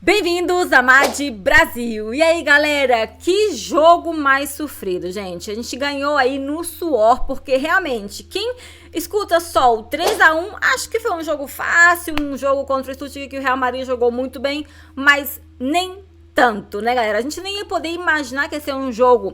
Bem-vindos a Mad Brasil! E aí, galera, que jogo mais sofrido, gente. A gente ganhou aí no suor, porque realmente, quem escuta só o 3-1, acho que foi um jogo fácil, um jogo contra o Stuttgart que o Real Madrid jogou muito bem, mas nem tanto, né, galera? A gente nem ia poder imaginar que ia ser um jogo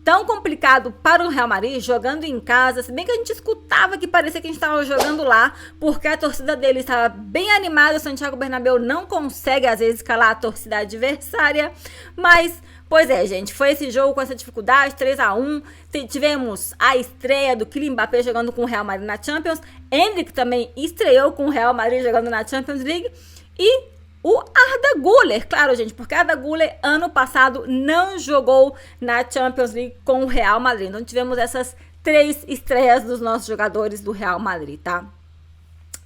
tão complicado para o Real Madrid, jogando em casa, se bem que a gente escutava que parecia que a gente estava jogando lá, porque a torcida dele estava bem animada, o Santiago Bernabéu não consegue às vezes calar a torcida adversária, mas, pois é, gente, foi esse jogo com essa dificuldade, 3-1, tivemos a estreia do Kylian Mbappé jogando com o Real Madrid na Champions, Endrick também estreou com o Real Madrid jogando na Champions League, e o Arda Güler, claro, gente, porque Arda Güler ano passado não jogou na Champions League com o Real Madrid. Então tivemos essas 3 estreias dos nossos jogadores do Real Madrid, tá?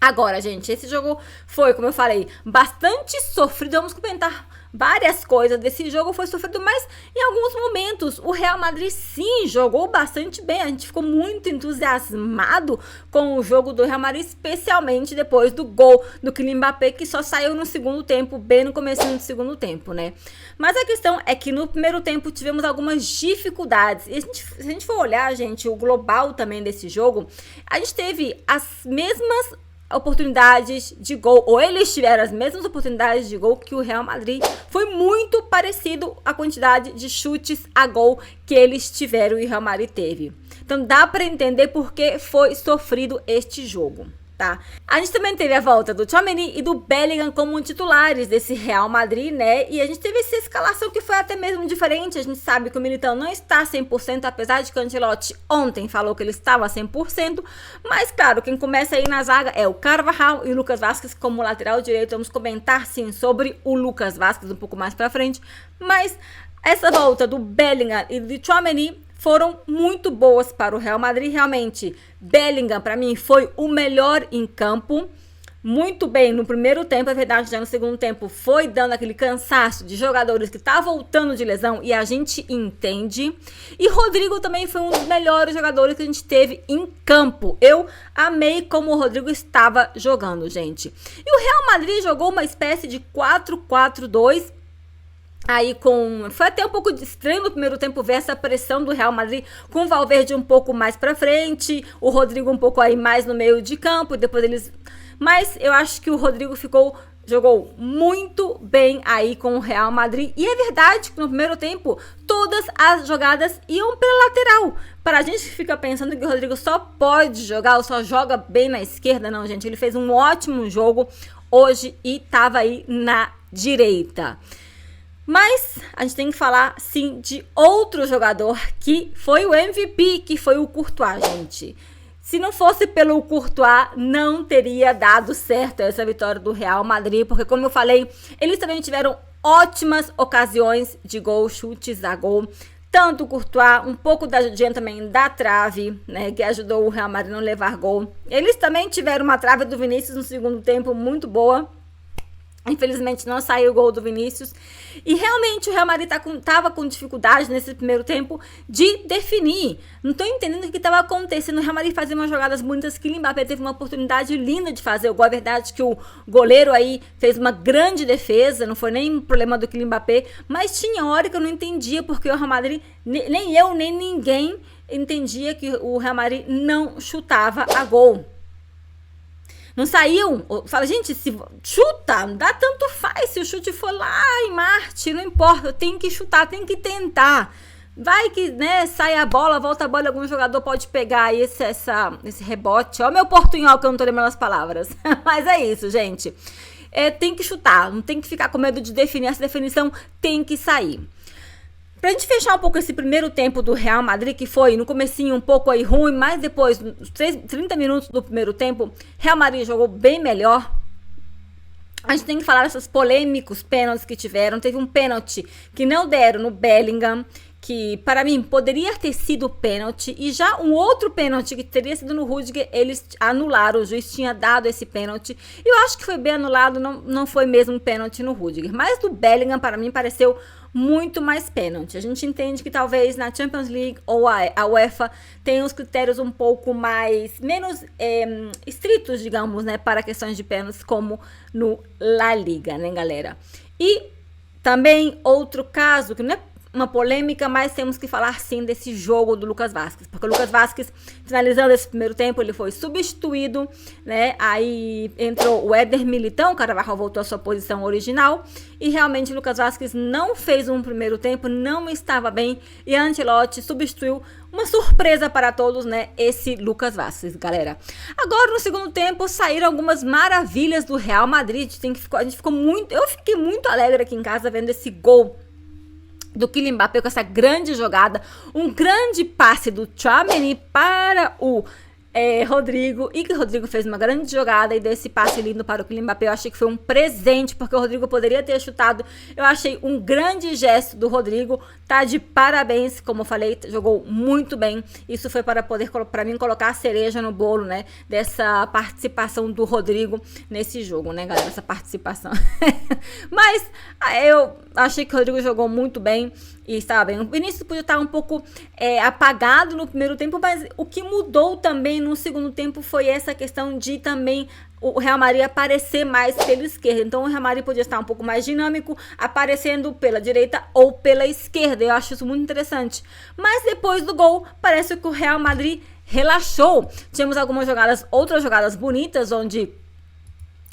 Agora, gente, esse jogo foi, como eu falei, bastante sofrido. Vamos comentar várias coisas desse jogo. Foi sofrido, mas em alguns momentos o Real Madrid sim jogou bastante bem. A gente ficou muito entusiasmado com o jogo do Real Madrid, especialmente depois do gol do Kylian Mbappé, que só saiu no segundo tempo, bem no comecinho do segundo tempo, né? Mas a questão é que no primeiro tempo tivemos algumas dificuldades. E se a gente for olhar, gente, o global também desse jogo, a gente teve as mesmas oportunidades de gol, ou eles tiveram as mesmas oportunidades de gol que o Real Madrid. Foi muito parecido a quantidade de chutes a gol que eles tiveram e o Real Madrid teve. Então dá para entender por que foi sofrido este jogo, tá? A gente também teve a volta do Tchouaméni e do Bellingham como titulares desse Real Madrid, né? E a gente teve essa escalação que foi até mesmo diferente. A gente sabe que o Militão não está 100%, apesar de que o Ancelotti ontem falou que ele estava 100%. Mas, claro, quem começa aí na zaga é o Carvajal e o Lucas Vázquez como lateral direito. Vamos comentar, sim, sobre o Lucas Vázquez um pouco mais pra frente. Mas essa volta do Bellingham e do Tchouaméni foram muito boas para o Real Madrid, realmente. Bellingham, para mim, foi o melhor em campo. Muito bem no primeiro tempo, é verdade, já no segundo tempo foi dando aquele cansaço de jogadores que tá voltando de lesão e a gente entende. E Rodrigo também foi um dos melhores jogadores que a gente teve em campo. Eu amei como o Rodrigo estava jogando, gente. E o Real Madrid jogou uma espécie de 4-4-2, aí foi até um pouco estranho no primeiro tempo ver essa pressão do Real Madrid com o Valverde um pouco mais pra frente, o Rodrigo um pouco aí mais no meio de campo, depois eles... Mas eu acho que o Rodrigo jogou muito bem aí com o Real Madrid. E é verdade que no primeiro tempo todas as jogadas iam pela lateral. Para a gente que fica pensando que o Rodrigo só pode jogar ou só joga bem na esquerda, não, gente. Ele fez um ótimo jogo hoje e tava aí na direita. Mas a gente tem que falar, sim, de outro jogador que foi o MVP, que foi o Courtois, gente. Se não fosse pelo Courtois, não teria dado certo essa vitória do Real Madrid, porque, como eu falei, eles também tiveram ótimas ocasiões de gol, chutes a gol. Tanto o Courtois, um pouco da ajudinha também da trave, né, que ajudou o Real Madrid a não levar gol. Eles também tiveram uma trave do Vinícius no segundo tempo muito boa. Infelizmente não saiu o gol do Vinícius. E realmente o Real Madrid tava com dificuldade nesse primeiro tempo de definir. Não tô entendendo o que estava acontecendo. O Real Madrid fazia umas jogadas bonitas. Kylian Mbappé teve uma oportunidade linda de fazer o gol. É verdade que o goleiro aí fez uma grande defesa. Não foi nem um problema do Kylian Mbappé. Mas tinha hora que eu não entendia porque o Real Madrid, nem eu, nem ninguém entendia que o Real Madrid não chutava a gol. Não saíam, fala, gente, se chuta, não dá tanto faz, se o chute for lá em Marte, não importa, tem que chutar, tem que tentar. Vai que, né, sai a bola, volta a bola, algum jogador pode pegar aí esse rebote. Ó, meu portunhol que eu não tô lembrando as palavras. Mas é isso, gente. Tem que chutar, não tem que ficar com medo de definir, essa definição tem que sair. Pra gente fechar um pouco esse primeiro tempo do Real Madrid, que foi no comecinho um pouco aí ruim, mas depois, nos 30 minutos do primeiro tempo, Real Madrid jogou bem melhor. A gente tem que falar desses polêmicos pênaltis que tiveram. Teve um pênalti que não deram no Bellingham, que para mim poderia ter sido pênalti, e já um outro pênalti que teria sido no Rudiger, eles anularam, o juiz tinha dado esse pênalti, e eu acho que foi bem anulado, não foi mesmo um pênalti no Rudiger, mas do Bellingham para mim pareceu muito mais pênalti. A gente entende que talvez na Champions League ou a UEFA tenha os critérios um pouco menos estritos, digamos, né, para questões de pênaltis, como no La Liga, né, galera? E também outro caso, que não é uma polêmica, mas temos que falar sim desse jogo do Lucas Vázquez, porque o Lucas Vázquez, finalizando esse primeiro tempo, ele foi substituído, né, aí entrou o Éder Militão, o Carvajal voltou à sua posição original, e realmente o Lucas Vázquez não fez um primeiro tempo, não estava bem, e Ancelotti substituiu, uma surpresa para todos, né, esse Lucas Vázquez, galera. Agora, no segundo tempo, saíram algumas maravilhas do Real Madrid, eu fiquei muito alegre aqui em casa vendo esse gol do Kylian Mbappé com essa grande jogada, um grande passe do Tchouaméni para o Rodrigo, e que o Rodrigo fez uma grande jogada e desse passe lindo para o Kylian Mbappé. Eu achei que foi um presente, porque o Rodrigo poderia ter chutado. Eu achei um grande gesto do Rodrigo, tá de parabéns, como eu falei, jogou muito bem. Isso foi para poder, para mim, colocar a cereja no bolo, né, dessa participação do Rodrigo nesse jogo, né, galera, essa participação. Mas eu achei que o Rodrigo jogou muito bem e estava bem. O Vinícius podia estar um pouco apagado no primeiro tempo, mas o que mudou também no segundo tempo foi essa questão de também o Real Madrid aparecer mais pela esquerda. Então o Real Madrid podia estar um pouco mais dinâmico, aparecendo pela direita ou pela esquerda. Eu acho isso muito interessante. Mas depois do gol, parece que o Real Madrid relaxou. Tivemos outras jogadas bonitas, onde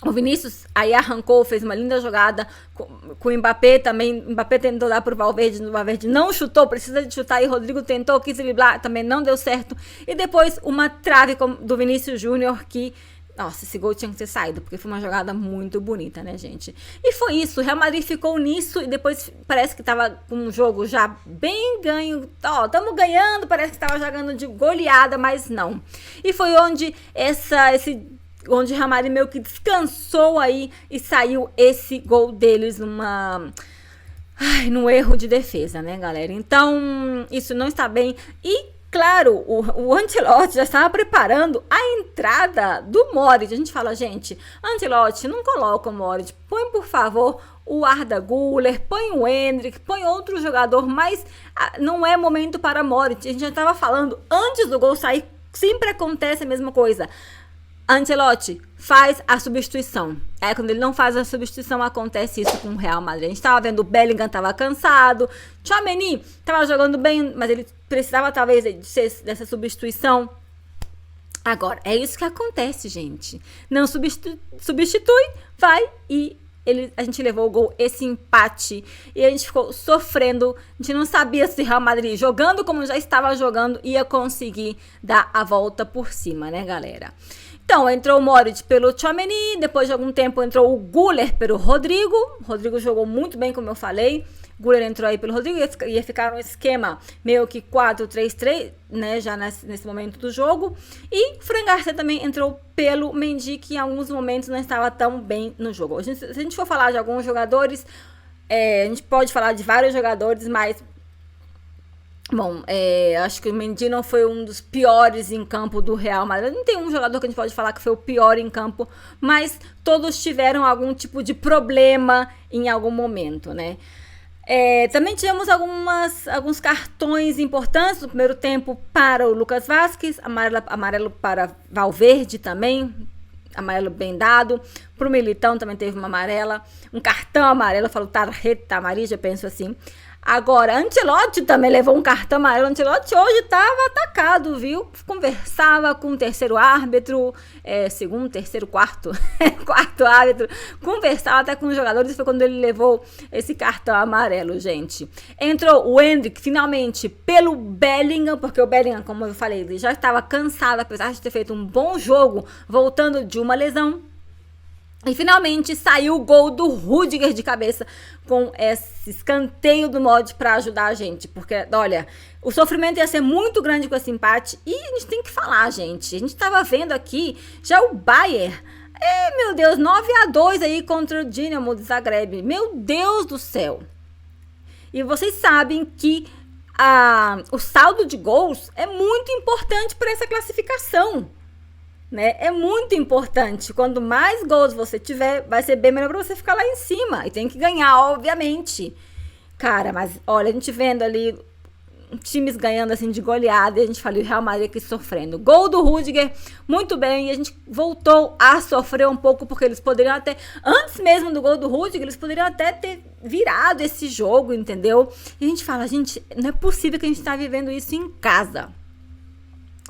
o Vinícius aí arrancou, fez uma linda jogada com o Mbappé também. O Mbappé tentou dar pro Valverde, o Valverde não chutou, precisa de chutar, e Rodrigo tentou, quis driblar, também não deu certo. E depois uma trave do Vinícius Júnior que, nossa, esse gol tinha que ter saído, porque foi uma jogada muito bonita, né, gente? E foi isso, o Real Madrid ficou nisso e depois parece que tava com um jogo já bem ganho. Ó, tamo ganhando, parece que tava jogando de goleada, mas não. E foi onde onde o Real Madrid meio que descansou aí e saiu esse gol deles num erro de defesa, né, galera? Então, isso não está bem. E, claro, o Ancelotti já estava preparando a entrada do Modric. A gente fala, gente, Ancelotti, não coloca o Modric. Põe, por favor, o Arda Güler, põe o Endrick, põe outro jogador, mas não é momento para Modric. A gente já estava falando, antes do gol sair, sempre acontece a mesma coisa. Ancelotti faz a substituição. Quando ele não faz a substituição, acontece isso com o Real Madrid. A gente tava vendo o Bellingham tava cansado, Tchouaméni tava jogando bem, mas ele precisava talvez dessa substituição. Agora, é isso que acontece, gente. Não substitui, vai e a gente levou o gol, esse empate, e a gente ficou sofrendo. A gente não sabia se o Real Madrid, jogando como já estava jogando, ia conseguir dar a volta por cima, né, galera? Então, entrou o Modric pelo Tchouaméni, depois de algum tempo entrou o Güler pelo Rodrigo. O Rodrigo jogou muito bem, como eu falei. Güler entrou aí pelo Rodrigo, ia ficar um esquema meio que 4-3-3, né, já nesse momento do jogo. E Fran Garcia também entrou pelo Mendy, que em alguns momentos não estava tão bem no jogo. Se a gente for falar de alguns jogadores, a gente pode falar de vários jogadores, mas bom, acho que o Mendy não foi um dos piores em campo do Real Madrid. Não tem um jogador que a gente pode falar que foi o pior em campo, mas todos tiveram algum tipo de problema em algum momento, né? Também tivemos alguns cartões importantes no primeiro tempo para o Lucas Vázquez, amarelo para Valverde também, amarelo bem dado. Para o Militão também teve uma amarela, um cartão amarelo, eu falo tarjeta amarilla, eu penso assim. Agora, Ancelotti também levou um cartão amarelo. Ancelotti hoje estava atacado, viu? Conversava com o terceiro árbitro, segundo, terceiro, quarto árbitro. Conversava até com os jogadores. Foi quando ele levou esse cartão amarelo, gente. Entrou o Endrick, finalmente, pelo Bellingham, porque o Bellingham, como eu falei, ele já estava cansado, apesar de ter feito um bom jogo, voltando de uma lesão. E finalmente saiu o gol do Rudiger de cabeça com esse escanteio do Modric para ajudar a gente. Porque, olha, o sofrimento ia ser muito grande com esse empate. E a gente tem que falar, gente. A gente estava vendo aqui já o Bayern. Meu Deus, 9-2 aí contra o Dinamo de Zagreb. Meu Deus do céu. E vocês sabem que o saldo de gols é muito importante para essa classificação. Né? É muito importante. Quanto mais gols você tiver, vai ser bem melhor pra você ficar lá em cima. E tem que ganhar, obviamente. Cara, mas olha, a gente vendo ali times ganhando assim de goleada, e a gente falou, o Real Madrid aqui sofrendo. Gol do Rüdiger, muito bem, e a gente voltou a sofrer um pouco, porque eles poderiam até, antes mesmo do gol do Rüdiger, eles poderiam até ter virado esse jogo, entendeu? E a gente fala, gente, não é possível que a gente tá vivendo isso em casa.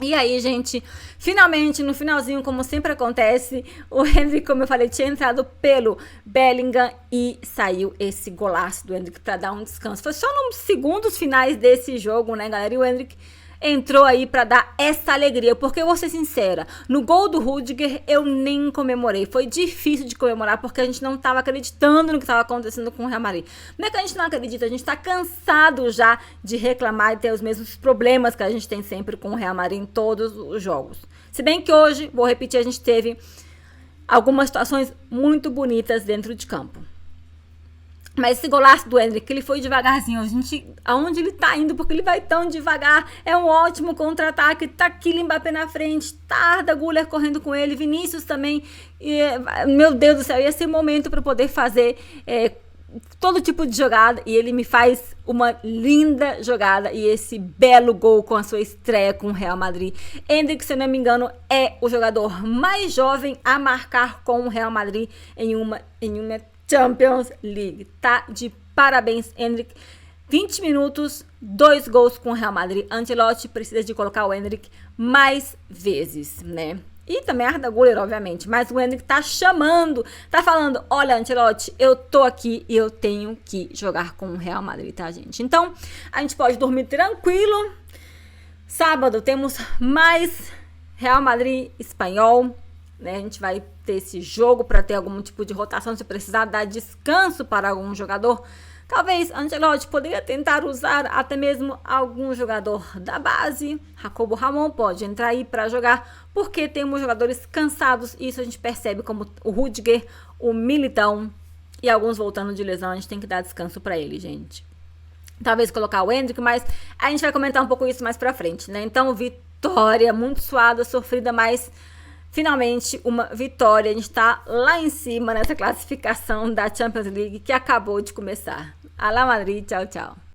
E aí, gente, finalmente, no finalzinho, como sempre acontece, o Endrick, como eu falei, tinha entrado pelo Bellingham e saiu esse golaço do Endrick para dar um descanso. Foi só nos segundos finais desse jogo, né, galera? E o Endrick entrou aí para dar essa alegria, porque eu vou ser sincera, no gol do Rüdiger eu nem comemorei, foi difícil de comemorar porque a gente não estava acreditando no que estava acontecendo com o Real Madrid. Não é que a gente não acredita, a gente está cansado já de reclamar e ter os mesmos problemas que a gente tem sempre com o Real Madrid em todos os jogos. Se bem que hoje, vou repetir, a gente teve algumas situações muito bonitas dentro de campo. Mas esse golaço do Endrick, ele foi devagarzinho. A gente, aonde ele tá indo, porque ele vai tão devagar. É um ótimo contra-ataque. Tá aqui Mbappé na frente. Tá Arda Güler correndo com ele. Vinícius também. E, meu Deus do céu, ia ser momento para poder fazer todo tipo de jogada. E ele me faz uma linda jogada. E esse belo gol com a sua estreia com o Real Madrid. Endrick, se eu não me engano, é o jogador mais jovem a marcar com o Real Madrid em uma Champions League. Tá de parabéns, Endrick. 20 minutos, 2 gols com o Real Madrid. Ancelotti precisa de colocar o Endrick mais vezes, né? E também a Arda Güler, obviamente. Mas o Endrick tá chamando, tá falando, olha, Ancelotti, eu tô aqui e eu tenho que jogar com o Real Madrid, tá, gente? Então, a gente pode dormir tranquilo. Sábado temos mais Real Madrid Espanhol, né? A gente vai ter esse jogo para ter algum tipo de rotação, se precisar dar descanso para algum jogador. Talvez Ancelotti poderia tentar usar até mesmo algum jogador da base. Jacobo Ramon pode entrar aí para jogar, porque temos jogadores cansados. Isso a gente percebe, como o Rüdiger, o Militão e alguns voltando de lesão. A gente tem que dar descanso para ele, gente. Talvez colocar o Endrick, mas a gente vai comentar um pouco isso mais para frente, né? Então, vitória muito suada, sofrida, mas finalmente uma vitória. A gente tá lá em cima nessa classificação da Champions League que acabou de começar. Alá Madrid, tchau, tchau.